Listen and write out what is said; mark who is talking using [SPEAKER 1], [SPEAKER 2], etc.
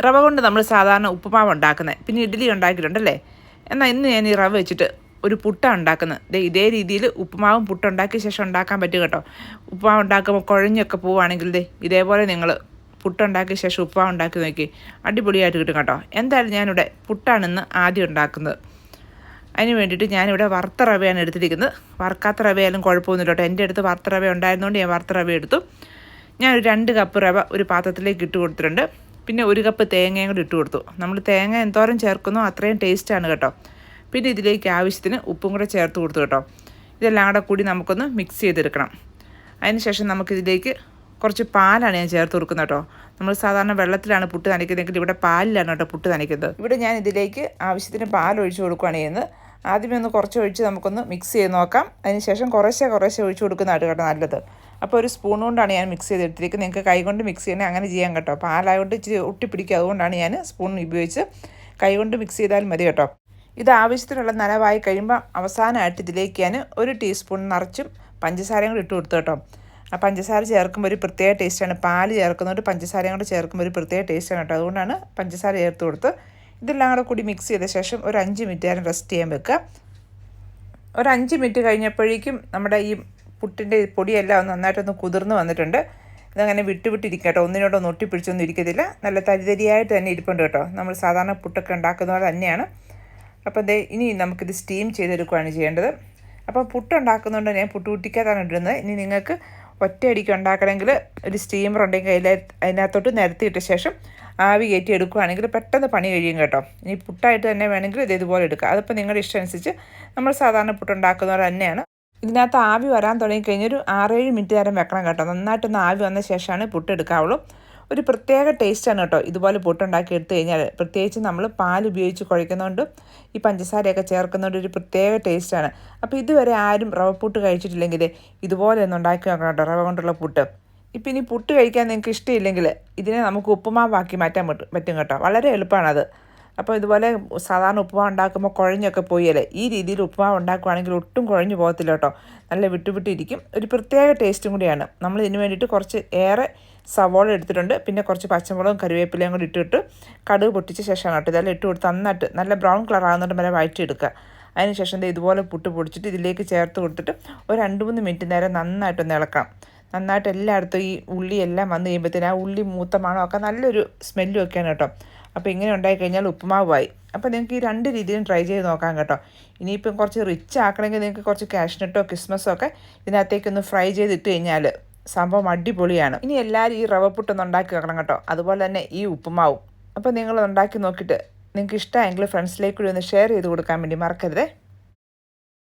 [SPEAKER 1] റവ കൊണ്ട് നമ്മൾ സാധാരണ ഉപ്പുമാവ് ഉണ്ടാക്കുന്നത്, പിന്നെ ഇഡ്ഡലി ഉണ്ടാക്കിയിട്ടുണ്ടല്ലേ. എന്നാൽ ഇന്ന് ഞാൻ ഈ റവ വെച്ചിട്ട് ഒരു പുട്ടാണ് ഉണ്ടാക്കുന്നത്. ഇതേ രീതിയിൽ ഉപ്പുമാവും പുട്ടുണ്ടാക്കിയ ശേഷം ഉണ്ടാക്കാൻ പറ്റും കേട്ടോ. ഉപ്പുമാവ് ഉണ്ടാക്കുമ്പോൾ കുഴഞ്ഞൊക്കെ പോവുകയാണെങ്കിൽ ഇതേപോലെ നിങ്ങൾ പുട്ടുണ്ടാക്കിയ ശേഷം ഉപ്പുമാവ് ഉണ്ടാക്കി നോക്കി, അടിപൊളിയായിട്ട് കിട്ടും കേട്ടോ. എന്തായാലും ഞാനിവിടെ പുട്ടാണ് ഇന്ന് ആദ്യം ഉണ്ടാക്കുന്നത്. അതിന് വേണ്ടിയിട്ട് ഞാനിവിടെ വറുത്ത റവയാണ് എടുത്തിരിക്കുന്നത്. വറുക്കാത്ത റവയായാലും കുഴപ്പമൊന്നുമില്ല കേട്ടോ. എൻ്റെ അടുത്ത് വറുത്ത റവ ഉണ്ടായിരുന്നുകൊണ്ട് ഞാൻ വറുത്ത റവ എടുത്തു. ഞാനൊരു 2 കപ്പ് റവ ഒരു പാത്രത്തിലേക്ക് ഇട്ട് കൊടുത്തിട്ടുണ്ട്. പിന്നെ 1 കപ്പ് തേങ്ങയും കൂടി ഇട്ട് കൊടുത്തു. നമ്മൾ തേങ്ങ എന്തോരം ചേർക്കുന്നോ അത്രയും ടേസ്റ്റാണ് കേട്ടോ. പിന്നെ ഇതിലേക്ക് ആവശ്യത്തിന് ഉപ്പും കൂടെ ചേർത്ത് കൊടുത്തു കേട്ടോ. ഇതെല്ലാം കൂടെ കൂടി നമുക്കൊന്ന് മിക്സ് ചെയ്തെടുക്കണം. അതിനുശേഷം നമുക്കിതിലേക്ക് കുറച്ച് പാലാണ് ഞാൻ ചേർത്ത് കൊടുക്കുന്നത് കേട്ടോ. നമ്മൾ സാധാരണ വെള്ളത്തിലാണ് പുട്ട് നനയ്ക്കുന്നതെങ്കിൽ ഇവിടെ പാലിലാണ് കേട്ടോ പുട്ട് നനയ്ക്കുന്നത്. ഇവിടെ ഞാൻ ഇതിലേക്ക് ആവശ്യത്തിന് പാൽ ഒഴിച്ച് കൊടുക്കുകയാണ് ചെയ്യുന്നത്. ആദ്യമേ ഒന്ന് കുറച്ച് ഒഴിച്ച് നമുക്കൊന്ന് മിക്സ് ചെയ്ത് നോക്കാം. അതിനുശേഷം കുറേശ്ശെ ഒഴിച്ച് കൊടുക്കുന്നതാണ് കേട്ടോ നല്ലത്. അപ്പോൾ ഒരു സ്പൂൺ കൊണ്ടാണ് ഞാൻ മിക്സ് ചെയ്തെടുത്തിരിക്കുന്നത്. നിങ്ങൾക്ക് കൈ കൊണ്ട് മിക്സ് ചെയ്യണേ അങ്ങനെ ചെയ്യാൻ കേട്ടോ. പാലായതുകൊണ്ട് ഇച്ചിരി ഒട്ടിപ്പിടിക്കുക, അതുകൊണ്ടാണ് ഞാൻ സ്പൂൺ ഉപയോഗിച്ച് കൈ കൊണ്ട് മിക്സ് ചെയ്താൽ മതി കേട്ടോ. ഇത് ആവശ്യത്തിനുള്ള നനവായി കഴിയുമ്പോൾ അവസാനമായിട്ട് ഇതിലേക്ക് ഞാൻ 1 ടീസ്പൂൺ നിറച്ചും പഞ്ചസാരയും കൂടി ഇട്ട് കൊടുത്തു കേട്ടോ. ആ പഞ്ചസാര ചേർക്കുമ്പോൾ ഒരു പ്രത്യേക ടേസ്റ്റാണ്. പാല് ചേർക്കുന്നതുകൊണ്ട് പഞ്ചസാരയും കൂടെ ചേർക്കുമ്പോൾ ഒരു പ്രത്യേക ടേസ്റ്റാണ് കേട്ടോ. അതുകൊണ്ടാണ് പഞ്ചസാര ചേർത്ത് കൊടുത്ത് ഇതെല്ലാം കൂടെ കൂടി മിക്സ് ചെയ്ത ശേഷം ഒരു 5 മിനിറ്റ് നേരം റെസ്റ്റ് ചെയ്യാൻ വെക്കുക. ഒരു 5 മിനിറ്റ് കഴിഞ്ഞപ്പോഴേക്കും നമ്മുടെ ഈ പുട്ടിൻ്റെ പൊടിയെല്ലാം ഒന്ന് നന്നായിട്ടൊന്ന് കുതിർന്ന് വന്നിട്ടുണ്ട്. ഇതങ്ങനെ വിട്ടിരിക്കും കേട്ടോ. ഒന്നിനോടൊന്നും ഒട്ടിപ്പിടിച്ചൊന്നും ഇരിക്കത്തില്ല. നല്ല തരിതരിയായിട്ട് തന്നെ ഇരിപ്പുണ്ട് കേട്ടോ. നമ്മൾ സാധാരണ പുട്ടൊക്കെ ഉണ്ടാക്കുന്ന പോലെ തന്നെയാണ്. അപ്പോൾ ഇനി നമുക്കിത് സ്റ്റീം ചെയ്തെടുക്കുകയാണ് ചെയ്യേണ്ടത്. അപ്പോൾ പുട്ടുണ്ടാക്കുന്നതുകൊണ്ട് ഞാൻ പുട്ടുകുറ്റിക്കകത്താണ് ഇടുന്നത്. ഇനി നിങ്ങൾക്ക് ഒറ്റയടിക്ക് ഉണ്ടാക്കണമെങ്കിൽ ഒരു സ്റ്റീമർ ഉണ്ടെങ്കിൽ അതിനകത്തോട്ട് നിരത്തിയിട്ട ശേഷം ആവി കയറ്റി എടുക്കുകയാണെങ്കിൽ പെട്ടെന്ന് പണി കഴിയും കേട്ടോ. ഇനി പുട്ടായിട്ട് തന്നെ വേണമെങ്കിൽ ഇതേപോലെ എടുക്കുക. അതിപ്പോൾ നിങ്ങളുടെ ഇഷ്ടം അനുസരിച്ച് നമ്മൾ സാധാരണ പുട്ടുണ്ടാക്കുന്നവർ തന്നെയാണ്. ഇതിനകത്ത് ആവി വരാൻ തുടങ്ങിക്കഴിഞ്ഞാൽ ഒരു 6-7 മിനിറ്റ് നേരം വെക്കണം കേട്ടോ. നന്നായിട്ടൊന്ന് ആവി വന്ന ശേഷമാണ് പുട്ട് എടുക്കാവുള്ളൂ. ഒരു പ്രത്യേക ടേസ്റ്റാണ് കേട്ടോ ഇതുപോലെ പുട്ടുണ്ടാക്കി എടുത്തു കഴിഞ്ഞാൽ. പ്രത്യേകിച്ച് നമ്മൾ പാൽ ഉപയോഗിച്ച് കുഴയ്ക്കുന്നതുകൊണ്ട് ഈ പഞ്ചസാരയൊക്കെ ചേർക്കുന്നതുകൊണ്ട് ഒരു പ്രത്യേക ടേസ്റ്റാണ്. അപ്പോൾ ഇതുവരെ ആരും റവ പുട്ട് കഴിച്ചിട്ടില്ലെങ്കിൽ ഇതുപോലെ ഒന്ന് ഉണ്ടാക്കി നോക്കണം കേട്ടോ, റവ കൊണ്ടുള്ള പുട്ട്. ഇപ്പം ഇനി പുട്ട് കഴിക്കാൻ നിങ്ങൾക്ക് ഇഷ്ടമില്ലെങ്കിൽ ഇതിനെ നമുക്ക് ഉപ്പുമാവാക്കി മാറ്റാൻ പറ്റും കേട്ടോ. വളരെ എളുപ്പമാണത്. അപ്പോൾ ഇതുപോലെ സാധാരണ ഉപ്പുമാവ് ഉണ്ടാക്കുമ്പോൾ കുഴഞ്ഞൊക്കെ പോയല്ലേ, ഈ രീതിയിൽ ഉപ്പുമാവ് ഉണ്ടാക്കുകയാണെങ്കിൽ ഒട്ടും കുഴഞ്ഞു പോകത്തില്ല കേട്ടോ. നല്ല വിട്ടുവിട്ടിരിക്കും. ഒരു പ്രത്യേക ടേസ്റ്റും കൂടിയാണ്. നമ്മൾ ഇതിന് വേണ്ടിയിട്ട് കുറച്ച് ഏറെ സവോള എടുത്തിട്ടുണ്ട്. പിന്നെ കുറച്ച് പച്ചമുളകും കറിവേപ്പിലയും കൂടി ഇട്ടിട്ട് കടുക് പൊട്ടിച്ച ശേഷമാണ് കേട്ടോ ഇതെല്ലാം ഇട്ട് കൊടുത്ത് നന്നായിട്ട് നല്ല ബ്രൗൺ കളർ ആകുന്നിട്ട് വരെ വഴറ്റിയെടുക്കുക. അതിനുശേഷം ഇതുപോലെ പുട്ട് പൊടിച്ചിട്ട് ഇതിലേക്ക് ചേർത്ത് കൊടുത്തിട്ട് ഒരു 2-3 മിനിറ്റ് നേരം നന്നായിട്ടൊന്ന് ഇളക്കാം. നന്നായിട്ട് എല്ലായിടത്തും ഈ ഉള്ളി എല്ലാം വന്നു കഴിയുമ്പോഴത്തേനും ആ ഉള്ളി മൂത്ത മണമൊക്കെ നല്ലൊരു സ്മെല്ലും ഒക്കെയാണ് കേട്ടോ. അപ്പോൾ ഇങ്ങനെ ഉണ്ടായിക്കഴിഞ്ഞാൽ ഉപ്പുമാവായി. അപ്പോൾ നിങ്ങൾക്ക് ഈ 2 രീതിയിലും ട്രൈ ചെയ്ത് നോക്കാം കേട്ടോ. ഇനിയിപ്പം കുറച്ച് റിച്ച് ആക്കണമെങ്കിൽ നിങ്ങൾക്ക് കുറച്ച് കാഷ്നട്ടോ കിസ്മസോ ഒക്കെ ഇതിനകത്തേക്കൊന്ന് ഫ്രൈ ചെയ്തിട്ട് കഴിഞ്ഞാൽ സംഭവം അടിപൊളിയാണ്. ഇനി എല്ലാവരും ഈ റവ പുട്ടൊന്ന് ഉണ്ടാക്കി വെക്കണം കേട്ടോ. അതുപോലെ തന്നെ ഈ ഉപ്പുമാവും. അപ്പോൾ നിങ്ങൾ ഉണ്ടാക്കി നോക്കിയിട്ട് നിങ്ങൾക്ക് ഇഷ്ടമായെങ്കിൽ ഫ്രണ്ട്സിലേക്ക് കൂടി ഒന്ന് ഷെയർ ചെയ്ത് കൊടുക്കാൻ വേണ്ടി മറക്കരുതേ.